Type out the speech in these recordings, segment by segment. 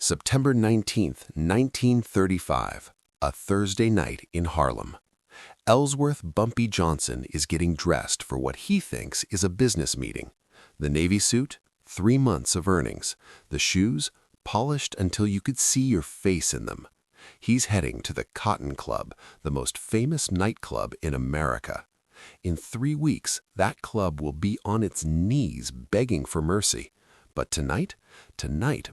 September 19th, 1935, a Thursday night in Harlem. Ellsworth Bumpy Johnson is getting dressed for what he thinks is a business meeting. The navy suit, 3 months of earnings. The shoes, polished until you could see your face in them. He's heading to the Cotton Club, the most famous nightclub in America. In 3 weeks, that club will be on its knees begging for mercy. But tonight,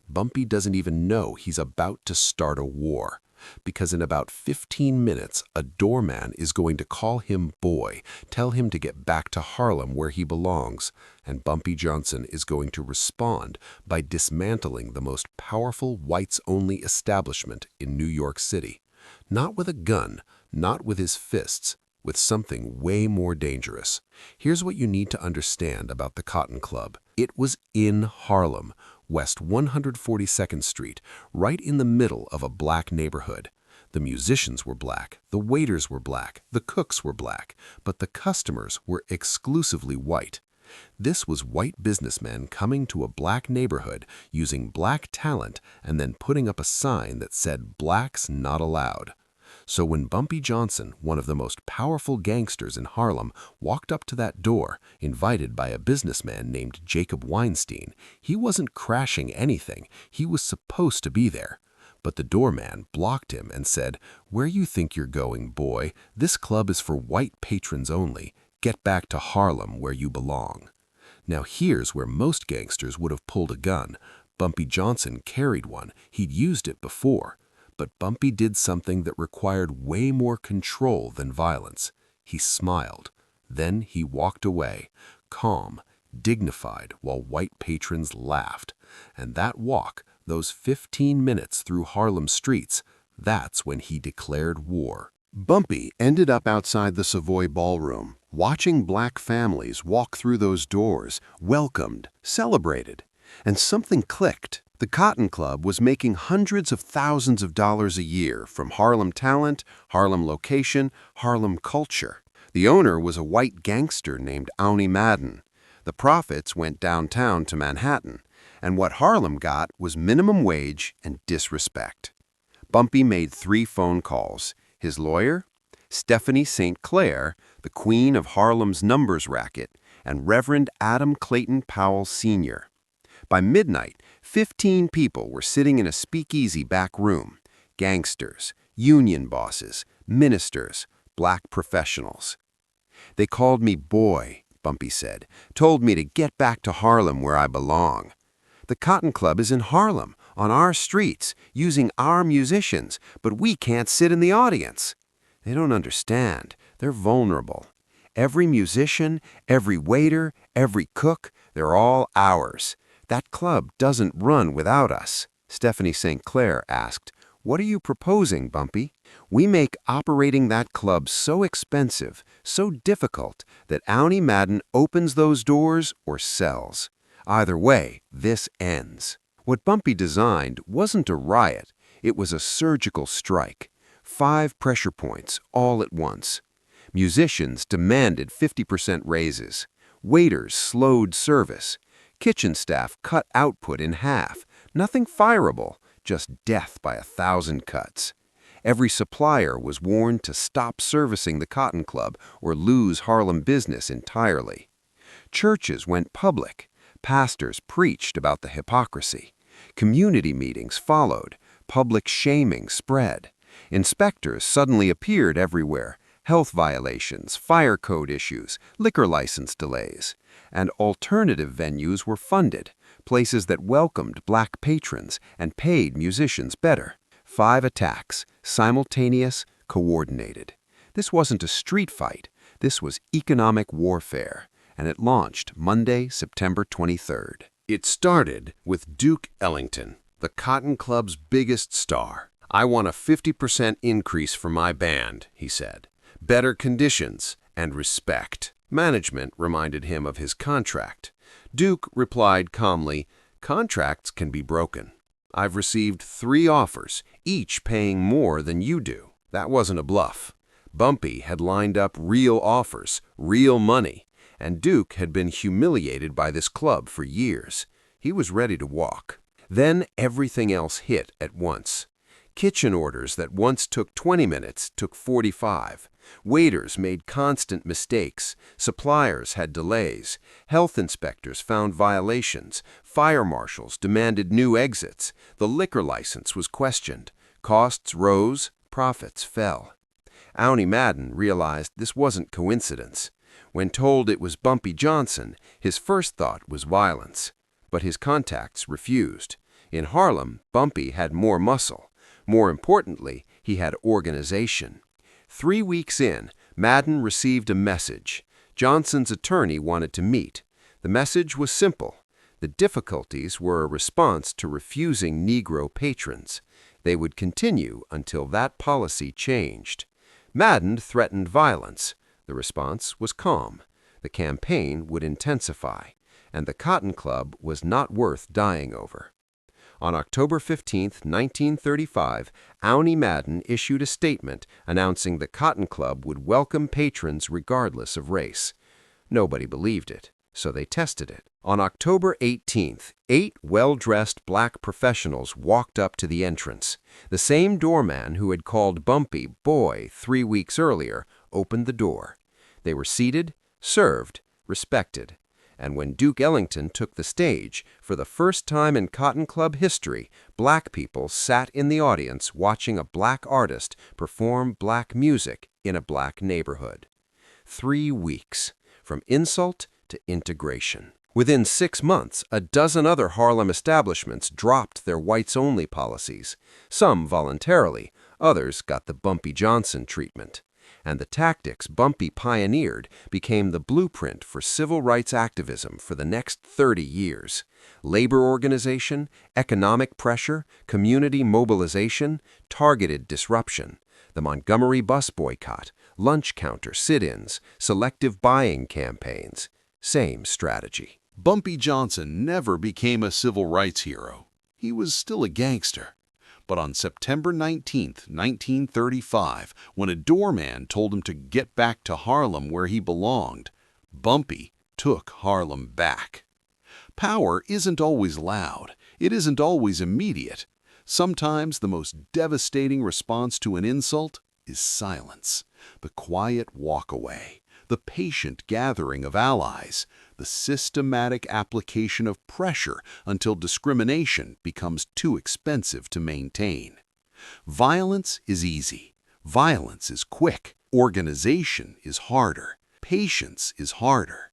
Bumpy doesn't even know he's about to start a war. Because in about 15 minutes, a doorman is going to call him boy, tell him to get back to Harlem where he belongs, and Bumpy Johnson is going to respond by dismantling the most powerful whites-only establishment in New York City. Not with a gun, not with his fists, with something way more dangerous. Here's what you need to understand about the Cotton Club. It was in Harlem, West 142nd Street, right in the middle of a black neighborhood. The musicians were black, the waiters were black, the cooks were black, but the customers were exclusively white. This was white businessmen coming to a black neighborhood using black talent and then putting up a sign that said "Blacks Not Allowed." So when Bumpy Johnson, one of the most powerful gangsters in Harlem, walked up to that door, invited by a businessman named Jacob Weinstein, he wasn't crashing anything. He was supposed to be there. But the doorman blocked him and said, "Where you think you're going, boy? This club is for white patrons only. Get back to Harlem where you belong." Now here's where most gangsters would have pulled a gun. Bumpy Johnson carried one. He'd used it before. But Bumpy did something that required way more control than violence. He smiled. Then he walked away, calm, dignified, while white patrons laughed. And that walk, those 15 minutes through Harlem streets, that's when he declared war. Bumpy ended up outside the Savoy Ballroom, watching black families walk through those doors, welcomed, celebrated. And something clicked. The Cotton Club was making hundreds of thousands of dollars a year from Harlem talent, Harlem location, Harlem culture. The owner was a white gangster named Owney Madden. The profits went downtown to Manhattan, and what Harlem got was minimum wage and disrespect. Bumpy made 3 phone calls. His lawyer, Stephanie St. Clair, the queen of Harlem's numbers racket, and Reverend Adam Clayton Powell Sr. By midnight, 15 people were sitting in a speakeasy back room. Gangsters, union bosses, ministers, black professionals. "They called me boy," Bumpy said, "told me to get back to Harlem where I belong. The Cotton Club is in Harlem, on our streets, using our musicians, but we can't sit in the audience. They don't understand. They're vulnerable. Every musician, every waiter, every cook, they're all ours. That club doesn't run without us." Stephanie St. Clair asked, "What are you proposing, Bumpy?" "We make operating that club so expensive, so difficult, that Owney Madden opens those doors or sells. Either way, this ends." What Bumpy designed wasn't a riot. It was a surgical strike. 5 pressure points all at once. Musicians demanded 50% raises. Waiters slowed service. Kitchen staff cut output in half. Nothing fireable, just death by 1,000 cuts. Every supplier was warned to stop servicing the Cotton Club or lose Harlem business entirely. Churches went public. Pastors preached about the hypocrisy. Community meetings followed. Public shaming spread. Inspectors suddenly appeared everywhere. Health violations, fire code issues, liquor license delays. And alternative venues were funded, places that welcomed black patrons and paid musicians better. 5 attacks, simultaneous, coordinated. This wasn't a street fight. This was economic warfare, and it launched Monday, September 23rd. It started with Duke Ellington, the Cotton Club's biggest star. "I want a 50% increase for my band," he said. "Better conditions and respect." Management reminded him of his contract. Duke replied calmly, "Contracts can be broken. I've received 3 offers, each paying more than you do." That wasn't a bluff. Bumpy had lined up real offers, real money, and Duke had been humiliated by this club for years. He was ready to walk. Then everything else hit at once. Kitchen orders that once took 20 minutes took 45. Waiters made constant mistakes. Suppliers had delays. Health inspectors found violations. Fire marshals demanded new exits. The liquor license was questioned. Costs rose, profits fell. Auntie Madden realized this wasn't coincidence. When told it was Bumpy Johnson, his first thought was violence. But his contacts refused. In Harlem, Bumpy had more muscle. More importantly, he had organization. 3 weeks in, Madden received a message. Johnson's attorney wanted to meet. The message was simple. The difficulties were a response to refusing Negro patrons. They would continue until that policy changed. Madden threatened violence. The response was calm. The campaign would intensify, and the Cotton Club was not worth dying over. On October 15, 1935, Auntie Madden issued a statement announcing the Cotton Club would welcome patrons regardless of race. Nobody believed it, so they tested it. On October 18th, 8 well-dressed black professionals walked up to the entrance. The same doorman who had called Bumpy boy 3 weeks earlier opened the door. They were seated, served, respected. And when Duke Ellington took the stage, for the first time in Cotton Club history, black people sat in the audience watching a black artist perform black music in a black neighborhood. 3 weeks, from insult to integration. Within 6 months, a dozen other Harlem establishments dropped their whites-only policies. Some voluntarily, others got the Bumpy Johnson treatment. And the tactics Bumpy pioneered became the blueprint for civil rights activism for the next 30 years. Labor organization, economic pressure, community mobilization, targeted disruption. The Montgomery bus boycott, lunch counter sit-ins, selective buying campaigns. Same strategy. Bumpy Johnson never became a civil rights hero. He was still a gangster. But on September 19, 1935, when a doorman told him to get back to Harlem where he belonged, Bumpy took Harlem back. Power isn't always loud. It isn't always immediate. Sometimes the most devastating response to an insult is silence, the quiet walk away, the patient gathering of allies, the systematic application of pressure until discrimination becomes too expensive to maintain. Violence is easy. Violence is quick. Organization is harder. Patience is harder.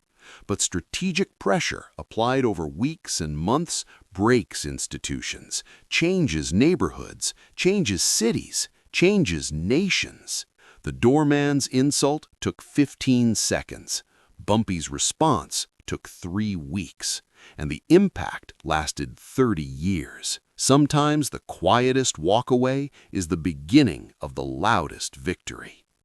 But strategic pressure applied over weeks and months breaks institutions, changes neighborhoods, changes cities, changes nations. The doorman's insult took 15 seconds. Bumpy's response took 3 weeks, and the impact lasted 30 years. Sometimes the quietest walk away is the beginning of the loudest victory.